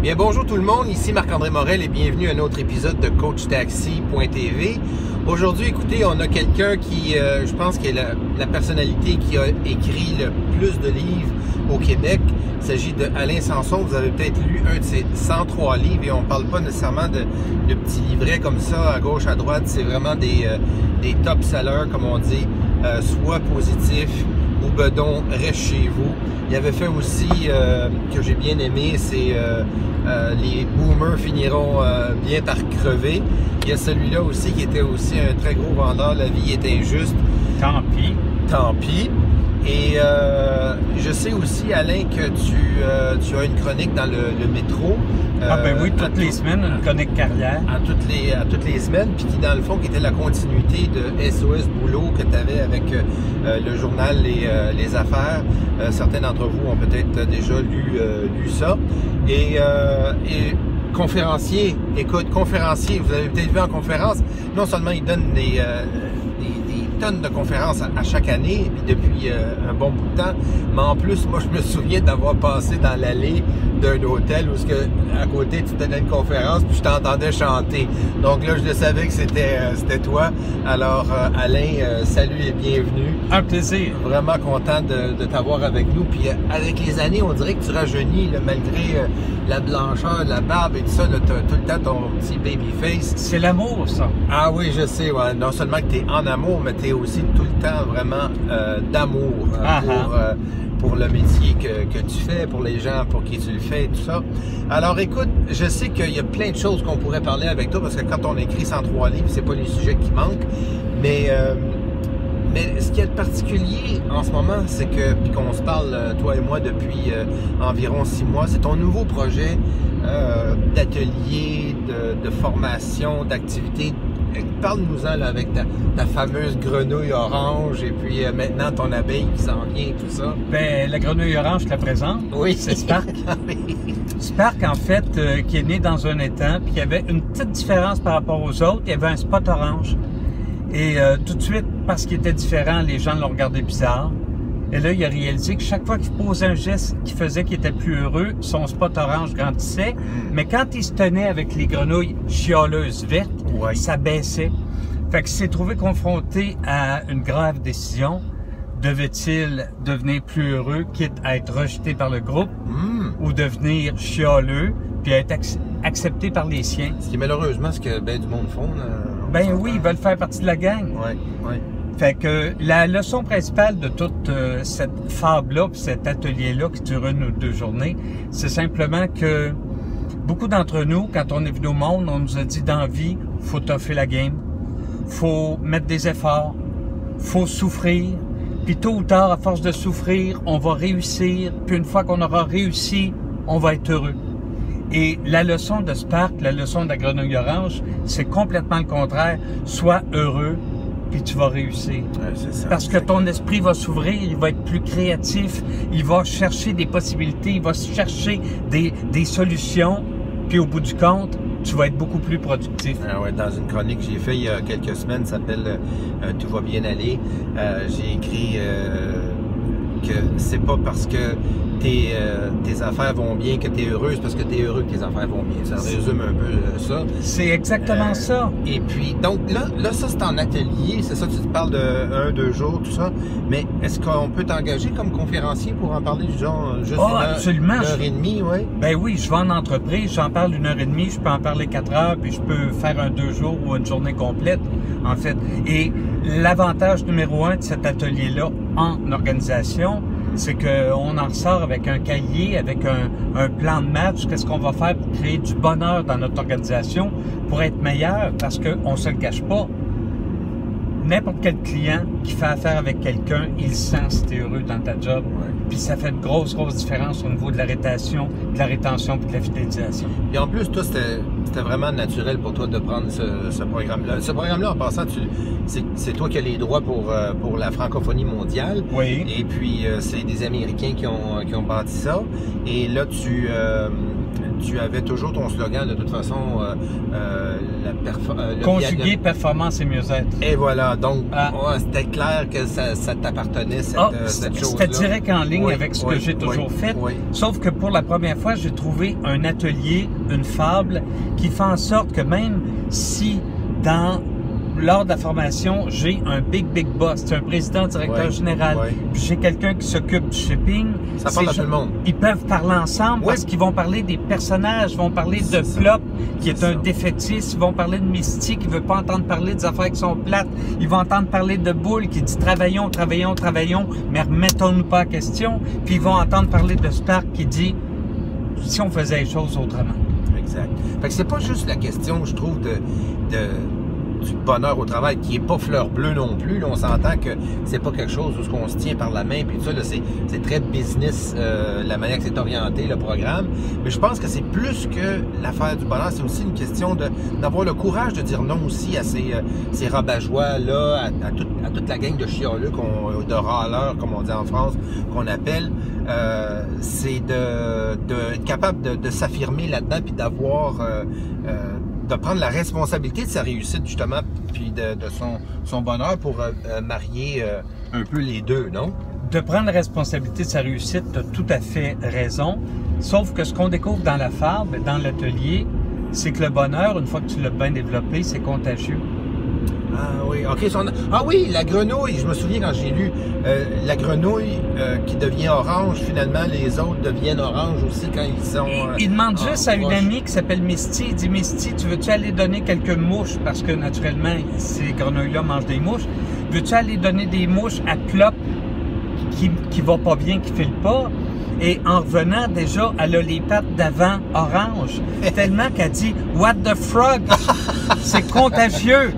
Bien, bonjour tout le monde, ici Marc-André Morel et bienvenue à un autre épisode de CoachTaxi.tv. Aujourd'hui, écoutez, on a quelqu'un qui, je pense, qui est la personnalité qui a écrit le plus de livres au Québec. Il s'agit de Alain Sanson. Vous avez peut-être lu un de ses 103 livres et on ne parle pas nécessairement de petits livrets comme ça, à gauche, à droite. C'est vraiment des top sellers, comme on dit, soit positifs ou bedon, reste chez vous. Il avait fait aussi, que j'ai bien aimé, c'est les boomers finiront bien par crever. Il y a celui-là aussi qui était aussi un très gros vendeur, la vie est injuste. Tant pis. Tant pis. Et je sais aussi, Alain, que tu as une chronique dans le métro. Ben oui, toutes les semaines, une chronique carrière. À toutes les semaines, puis qui, dans le fond, qui était la continuité de SOS Boulot que tu avais avec le journal Les Affaires. Certains d'entre vous ont peut-être déjà lu ça. Et conférencier, écoute, conférencier, vous avez peut-être vu en conférence, non seulement il donne des tonnes de conférences à chaque année, puis depuis un bon bout de temps, mais en plus, moi, je me souviens d'avoir passé dans l'allée d'un hôtel où à côté, tu donnais une conférence, puis je t'entendais chanter. Donc là, je le savais que c'était toi. Alors, Alain, salut et bienvenue. Un plaisir. Vraiment content de t'avoir avec nous. Puis avec les années, on dirait que tu rajeunis, là, malgré la blancheur, la barbe et tout ça, tu as tout le temps ton petit baby face. C'est l'amour, ça. Ah oui, je sais. Ouais. Non seulement que tu es en amour, mais tu es aussi tout le temps vraiment d'amour pour le métier que tu fais, pour les gens pour qui tu le fais et tout ça. Alors écoute, je sais qu'il y a plein de choses qu'on pourrait parler avec toi parce que quand on écrit 103 livres, c'est pas les sujets qui manquent, mais ce qu'il y a de particulier en ce moment, c'est que, puis qu'on se parle, toi et moi, depuis environ 6 mois, c'est ton nouveau projet d'atelier, de formation, d'activité. Parle-nous-en là, avec ta fameuse grenouille orange et puis maintenant ton abeille qui s'en vient et tout ça. Ben, la grenouille orange, je te la présente. Oui. C'est Spark. Spark, en fait, qui est né dans un étang, puis il y avait une petite différence par rapport aux autres. Il y avait un spot orange. Et tout de suite, parce qu'il était différent, les gens l'ont regardé bizarre. Et là, il a réalisé que chaque fois qu'il posait un geste qui faisait qu'il était plus heureux, son spot orange grandissait. Mais quand il se tenait avec les grenouilles chialeuses vertes, ouais, ça baissait. Fait qu'il s'est trouvé confronté à une grave décision. Devait-il devenir plus heureux, quitte à être rejeté par le groupe, ou devenir chialeux, puis être accepté par les siens? Ce qui est malheureusement ce que ben du monde font. Ben oui, ils veulent faire partie de la gang. Ouais, ouais. Fait que la leçon principale de toute cette fable-là, puis cet atelier-là qui dure 1 ou 2 journées, c'est simplement que beaucoup d'entre nous, quand on est venu au monde, on nous a dit dans la vie, faut toffer la game, faut mettre des efforts, faut souffrir, puis tôt ou tard, à force de souffrir, on va réussir, puis une fois qu'on aura réussi, on va être heureux. Et la leçon de Spark, la leçon de la grenouille orange, c'est complètement le contraire. Sois heureux, puis tu vas réussir. Ouais, c'est ça. Parce que ton esprit va s'ouvrir, il va être plus créatif, il va chercher des possibilités, il va chercher des solutions, puis au bout du compte, tu vas être beaucoup plus productif. Ah ouais, dans une chronique que j'ai fait il y a quelques semaines, ça s'appelle Tout va bien aller. J'ai écrit que c'est pas parce que tes affaires vont bien que tu es heureuse, parce que tu es heureux que tes affaires vont bien. Ça résume un peu ça. C'est exactement ça. Et puis, donc là ça c'est en atelier, c'est ça, tu te parles de 1, 2 jours, tout ça. Mais est-ce qu'on peut t'engager comme conférencier pour en parler du genre juste absolument. 1h30, ouais? Ben oui, je vais en entreprise, j'en parle 1h30, je peux en parler 4 heures, puis je peux faire un 2 jours ou une journée complète, en fait. Et l'avantage numéro 1 de cet atelier-là en organisation, c'est qu'on en ressort avec un cahier, avec un plan de match, qu'est-ce qu'on va faire pour créer du bonheur dans notre organisation, pour être meilleur, parce qu'on se le cache pas. N'importe quel client qui fait affaire avec quelqu'un, il sent si t'es heureux dans ta job. Ouais. Puis ça fait une grosse différence au niveau de la rétention puis de la fidélisation. Et en plus, toi, c'était vraiment naturel pour toi de prendre ce programme-là. Ce programme-là, en passant, c'est toi qui as les droits pour la francophonie mondiale. Oui. Et puis, c'est des Américains qui ont bâti ça. Et là, tu avais toujours ton slogan, de toute façon, conjuguer performance et mieux-être. Et voilà, donc c'était clair que ça t'appartenait, cette chose-là. C'était direct en ligne avec ce que j'ai toujours fait. Sauf que pour la première fois, j'ai trouvé un atelier, une fable, qui fait en sorte que même si lors de la formation, j'ai un big boss, c'est un président, directeur général, puis j'ai quelqu'un qui s'occupe du shipping. Ça parle à tout le monde. Ils peuvent parler ensemble parce qu'ils vont parler des personnages, ils vont parler de Plop, qui est un défaitiste, ils vont parler de Misty, qui veut pas entendre parler des affaires qui sont plates, ils vont entendre parler de Bull, qui dit travaillons, mais remettons-nous pas en question, puis ils vont entendre parler de Stark, qui dit si on faisait les choses autrement. Exact. Fait que c'est pas juste la question, je trouve, du bonheur au travail, qui est pas fleur bleue non plus. Là, on s'entend que c'est pas quelque chose où on se tient par la main, puis tout ça, c'est très business, la manière que c'est orienté, le programme. Mais je pense que c'est plus que l'affaire du bonheur, c'est aussi une question d'avoir le courage de dire non aussi à ces rabat-joie-là, à toute la gang de chialeux, de râleurs, comme on dit en France, qu'on appelle. C'est d'être capable de s'affirmer là-dedans, puis d'avoir... de prendre la responsabilité de sa réussite, justement, puis de son bonheur pour marier un peu les deux, non? De prendre la responsabilité de sa réussite, tu as tout à fait raison. Sauf que ce qu'on découvre dans la fable, dans l'atelier, c'est que le bonheur, une fois que tu l'as bien développé, c'est contagieux. Ah oui, ok. Ah oui, la grenouille, je me souviens quand j'ai lu la grenouille qui devient orange, finalement les autres deviennent orange aussi quand ils sont... il demande juste à une amie qui s'appelle Misty, il dit Misty, tu veux-tu aller donner quelques mouches, parce que naturellement ces grenouilles-là mangent des mouches, veux-tu aller donner des mouches à Plop qui va pas bien, qui file pas? Et en revenant, déjà, elle a les pattes d'avant orange. Tellement qu'elle dit « What the frog? » C'est contagieux.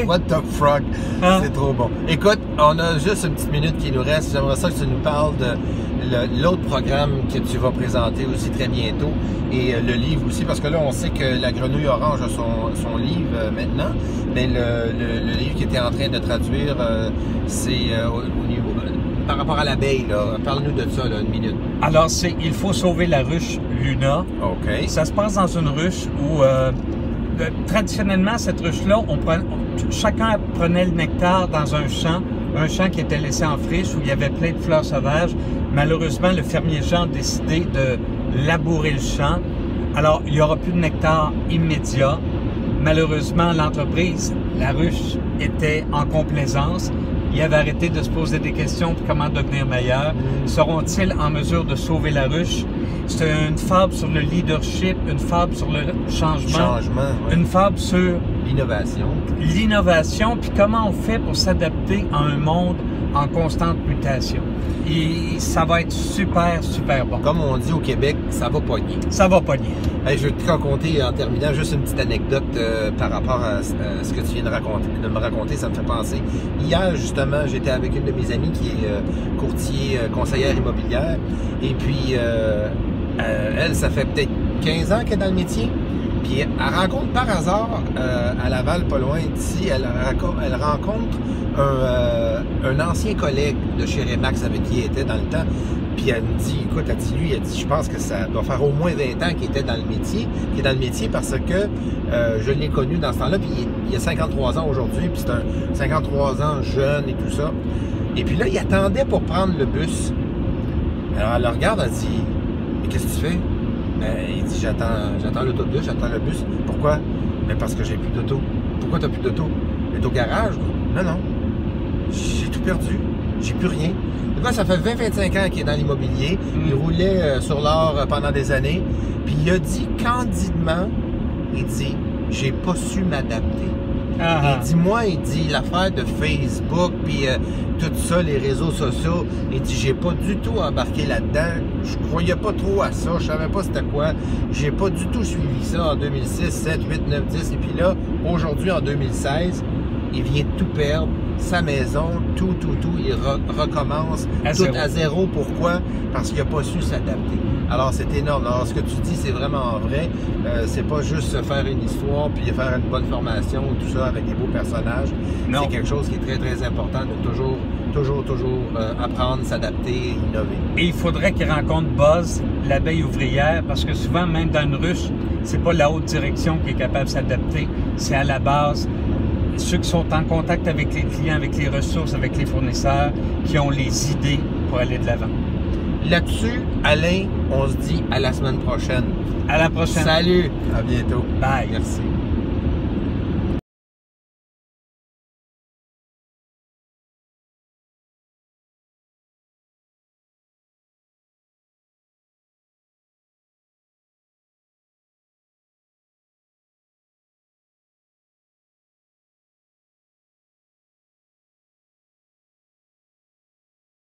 What the frog? Hein? C'est trop bon. Écoute, on a juste une petite minute qui nous reste. J'aimerais ça que tu nous parles de l'autre programme que tu vas présenter aussi très bientôt. Et le livre aussi, parce que là, on sait que la grenouille orange a son livre maintenant. Mais le livre qui était en train de traduire, c'est au niveau... Par rapport à l'abeille, là, parle-nous de ça, là, une minute. Alors, il faut sauver la ruche Luna. OK. Ça se passe dans une ruche où, traditionnellement, cette ruche-là, chacun prenait le nectar dans un champ qui était laissé en friche, où il y avait plein de fleurs sauvages. Malheureusement, le fermier Jean a décidé de labourer le champ. Alors, il n'y aura plus de nectar immédiat. Malheureusement, l'entreprise, la ruche, était en complaisance. Ils avaient arrêté de se poser des questions pour comment devenir meilleur. Seront-ils en mesure de sauver la ruche? C'est une fable sur le leadership, une fable sur le changement, une fable sur l'innovation, puis comment on fait pour s'adapter à un monde en constante mutation. Et ça va être super bon. Comme on dit au Québec, ça va pogner. Ça va pogner. Hey, je vais te raconter en terminant juste une petite anecdote par rapport à ce que tu viens de me raconter. Ça me fait penser. Hier, justement, j'étais avec une de mes amies qui est courtier, conseillère immobilière. Et puis, elle, ça fait peut-être 15 ans qu'elle est dans le métier. Puis elle rencontre par hasard, à Laval, pas loin d'ici, elle rencontre un ancien collègue de chez Remax avec qui elle était dans le temps. Puis elle me dit, écoute, elle dit, je pense que ça doit faire au moins 20 ans qu'il était dans le métier, parce que je l'ai connu dans ce temps-là, puis il a 53 ans aujourd'hui, puis c'est un 53 ans jeune et tout ça. Et puis là, il attendait pour prendre le bus. Alors elle le regarde, elle dit, mais qu'est-ce que tu fais? Il dit, j'attends l'autobus, j'attends le bus. Pourquoi? Mais parce que j'ai plus d'auto. Pourquoi t'as plus d'auto? Elle est au garage? Non. J'ai tout perdu. J'ai plus rien. Le gars, ça fait 20-25 ans qu'il est dans l'immobilier. Il roulait sur l'or pendant des années. Puis il a dit candidement, il dit, j'ai pas su m'adapter. Il dit, il dit, l'affaire de Facebook, puis tout ça, les réseaux sociaux, il dit, j'ai pas du tout embarqué là-dedans. Je croyais pas trop à ça. Je savais pas c'était quoi. J'ai pas du tout suivi ça en 2006, 7, 8, 9, 10. Et puis là, aujourd'hui, en 2016, il vient de tout perdre. Sa maison, tout. Il recommence à zéro. Pourquoi? Parce qu'il n'a pas su s'adapter. Alors, c'est énorme. Alors, ce que tu dis, c'est vraiment vrai. C'est pas juste se faire une histoire puis faire une bonne formation, tout ça, avec des beaux personnages. C'est quelque chose qui est très, très important de toujours apprendre, s'adapter, innover. Et il faudrait qu'ils rencontrent Buzz, l'abeille ouvrière, parce que souvent, même dans une ruche, c'est pas la haute direction qui est capable de s'adapter, c'est à la base ceux qui sont en contact avec les clients, avec les ressources, avec les fournisseurs, qui ont les idées pour aller de l'avant. Là-dessus, Alain, on se dit à la semaine prochaine. À la prochaine. Salut! À bientôt. Bye. Merci.